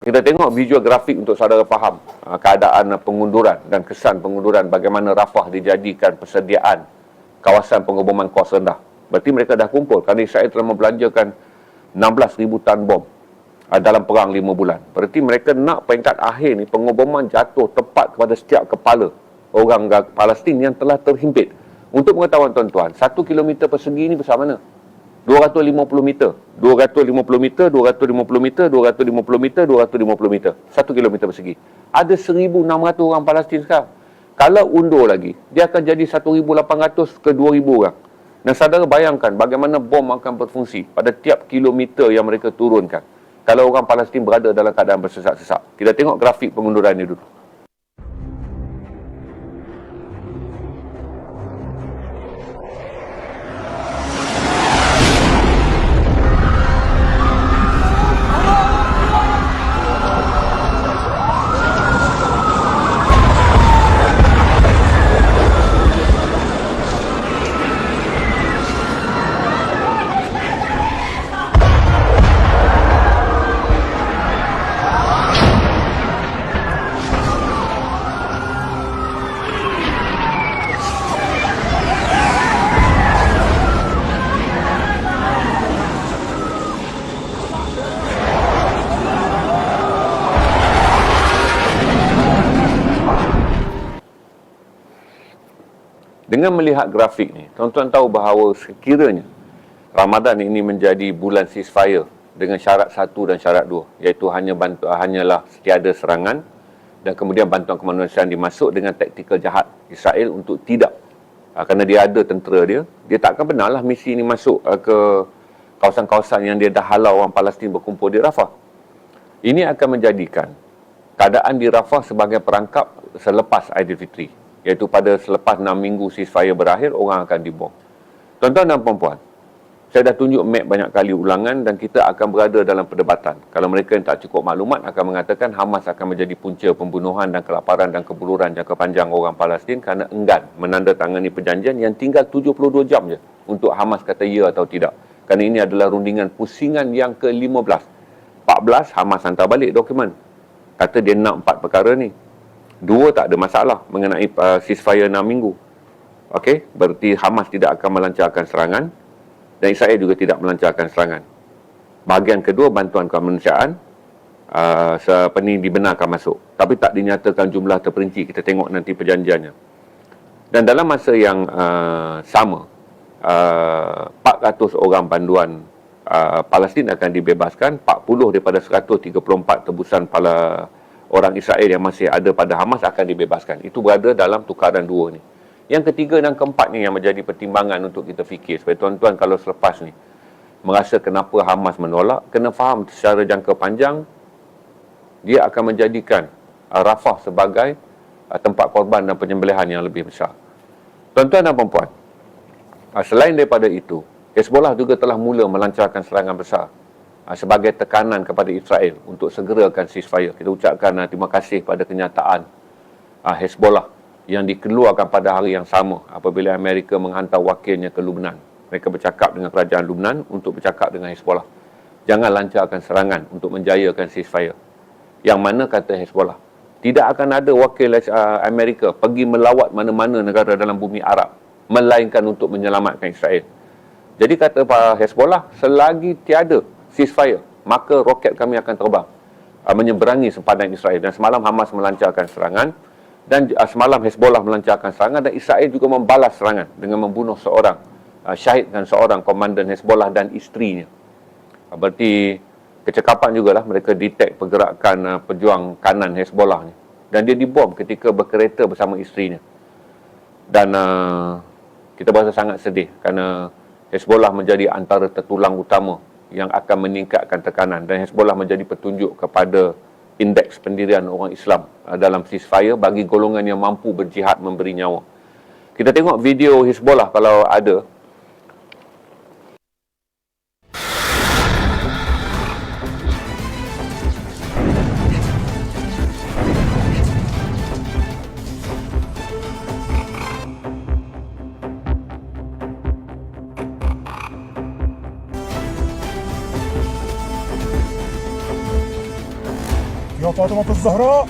Kita tengok visual grafik untuk saudara faham keadaan pengunduran dan kesan pengunduran, bagaimana Rafah dijadikan persediaan kawasan pengeboman kos rendah. Berarti mereka dah kumpul kerana Israel telah membelanjakan 16,000 tan bom dalam perang 5 bulan. Berarti mereka nak peringkat akhir ni pengeboman jatuh tepat kepada setiap kepala orang Palestin yang telah terhimpit. Untuk pengetahuan tuan-tuan, 1 kilometer persegi ni besar mana? 250 meter, 250 meter, 250 meter, 250 meter, 250 meter. 1 kilometer persegi. Ada 1,600 orang Palestin sekarang. Kalau undur lagi, dia akan jadi 1,800 ke 2,000 orang. Dan saudara bayangkan bagaimana bom akan berfungsi pada tiap kilometer yang mereka turunkan. Kalau orang Palestin berada dalam keadaan bersesak-sesak. Kita tengok grafik pengunduran ini dulu. Dengan melihat grafik ni, tuan-tuan tahu bahawa sekiranya Ramadan ini menjadi bulan ceasefire dengan syarat 1 dan syarat 2, iaitu hanyalah setiada serangan dan kemudian bantuan kemanusiaan dimasuk dengan taktikal jahat Israel untuk tidak, kerana dia ada tentera dia tak akan benarlah misi ini masuk ke kawasan-kawasan yang dia dah halau orang Palestin berkumpul di Rafah. Ini akan menjadikan keadaan di Rafah sebagai perangkap selepas Aidilfitri, iaitu pada selepas 6 minggu ceasefire berakhir, orang akan dibom. Tuan-tuan dan puan-puan, saya dah tunjuk map banyak kali ulangan dan kita akan berada dalam perdebatan. Kalau mereka yang tak cukup maklumat akan mengatakan Hamas akan menjadi punca pembunuhan dan kelaparan dan kebuluran jangka panjang orang Palestin kerana enggan menandatangani perjanjian yang tinggal 72 jam je untuk Hamas kata ya atau tidak. Kerana ini adalah rundingan pusingan yang ke-15. 14 Hamas hantar balik dokumen. Kata dia nak 4 perkara ni. 2 tak ada masalah mengenai ceasefire 6 minggu. Okey, berarti Hamas tidak akan melancarkan serangan dan Israel juga tidak melancarkan serangan. Bahagian kedua, bantuan kemanusiaan dibenarkan masuk. Tapi tak dinyatakan jumlah terperinci. Kita tengok nanti perjanjiannya. Dan dalam masa yang sama, 400 orang panduan Palestin akan dibebaskan. 40 daripada 134 tebusan orang Israel yang masih ada pada Hamas akan dibebaskan. Itu berada dalam tukaran 2 ni. Yang ketiga dan keempat ni yang menjadi pertimbangan untuk kita fikir. Supaya tuan-tuan kalau selepas ni merasa kenapa Hamas menolak, kena faham secara jangka panjang dia akan menjadikan Rafah sebagai tempat korban dan penyembelihan yang lebih besar. Tuan-tuan dan puan-puan, selain daripada itu, Hezbollah juga telah mula melancarkan serangan besar sebagai tekanan kepada Israel untuk segerakan ceasefire. Kita ucapkan terima kasih pada kenyataan Hezbollah yang dikeluarkan pada hari yang sama apabila Amerika menghantar wakilnya ke Lubnan. Mereka bercakap dengan kerajaan Lubnan untuk bercakap dengan Hezbollah. Jangan lancarkan serangan untuk menjayakan ceasefire. Yang mana kata Hezbollah, tidak akan ada wakil Amerika pergi melawat mana-mana negara dalam bumi Arab melainkan untuk menyelamatkan Israel. Jadi kata Hezbollah, selagi tiada ceasefire, maka roket kami akan terbang menyeberangi sempadan Israel. Dan semalam Hamas melancarkan serangan dan semalam Hezbollah melancarkan serangan dan Israel juga membalas serangan dengan membunuh syahidkan seorang komandan Hezbollah dan isterinya. Berarti kecekapan jugalah mereka detect pergerakan pejuang kanan Hezbollah ni. Dan dia dibom ketika berkereta bersama isterinya. Dan kita berasa sangat sedih kerana Hezbollah menjadi antara tertulang utama yang akan meningkatkan tekanan, dan Hezbollah menjadi petunjuk kepada indeks pendirian orang Islam dalam ceasefire bagi golongan yang mampu berjihad memberi nyawa. Kita tengok video Hezbollah kalau ada. يا فاطمة الزهراء.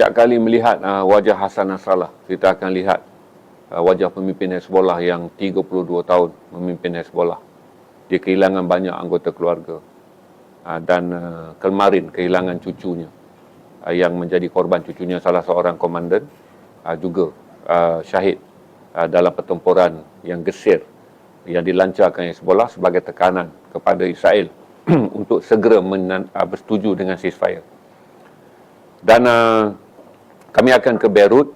Setiap kali melihat wajah Hassan Nasrallah, kita akan lihat wajah pemimpin Hezbollah yang 32 tahun memimpin Hezbollah. Dia kehilangan banyak anggota keluarga. Dan kemarin kehilangan cucunya yang menjadi korban. Cucunya salah seorang komandan juga syahid dalam pertempuran yang gesir yang dilancarkan Hezbollah sebagai tekanan kepada Israel untuk segera bersetuju dengan ceasefire. Dan kami akan ke Beirut.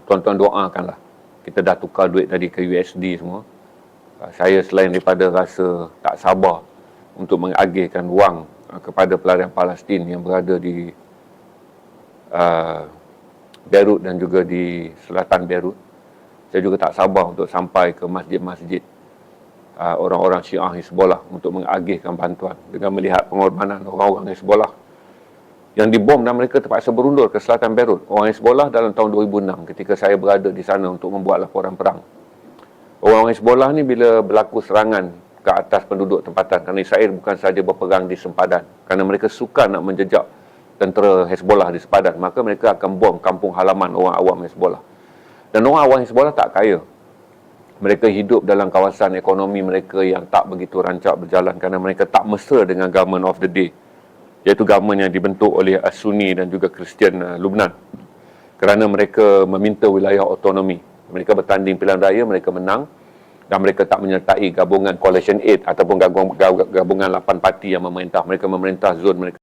Tuan-tuan doakanlah. Kita dah tukar duit tadi ke USD semua. Saya selain daripada rasa tak sabar untuk mengagihkan wang kepada pelarian Palestin yang berada di Beirut dan juga di selatan Beirut, saya juga tak sabar untuk sampai ke masjid-masjid orang-orang Syiah Hezbollah untuk mengagihkan bantuan dengan melihat pengorbanan orang-orang Hezbollah yang dibom dan mereka terpaksa berundur ke selatan Beirut. Orang Hezbollah dalam tahun 2006 ketika saya berada di sana untuk membuat laporan perang. Orang Hezbollah ni bila berlaku serangan ke atas penduduk tempatan, kerana Israel bukan sahaja berperang di sempadan, kerana mereka suka nak menjejak tentera Hezbollah di sempadan, maka mereka akan bom kampung halaman orang awam Hezbollah. Dan orang awam Hezbollah tak kaya. Mereka hidup dalam kawasan ekonomi mereka yang tak begitu rancak berjalan kerana mereka tak mesra dengan government of the day, iaitu government yang dibentuk oleh Sunni dan juga Kristian Lubnan. Kerana mereka meminta wilayah otonomi. Mereka bertanding pilihan raya, mereka menang dan mereka tak menyertai gabungan Coalition 8 ataupun gabungan 8 parti yang memerintah. Mereka memerintah zon mereka.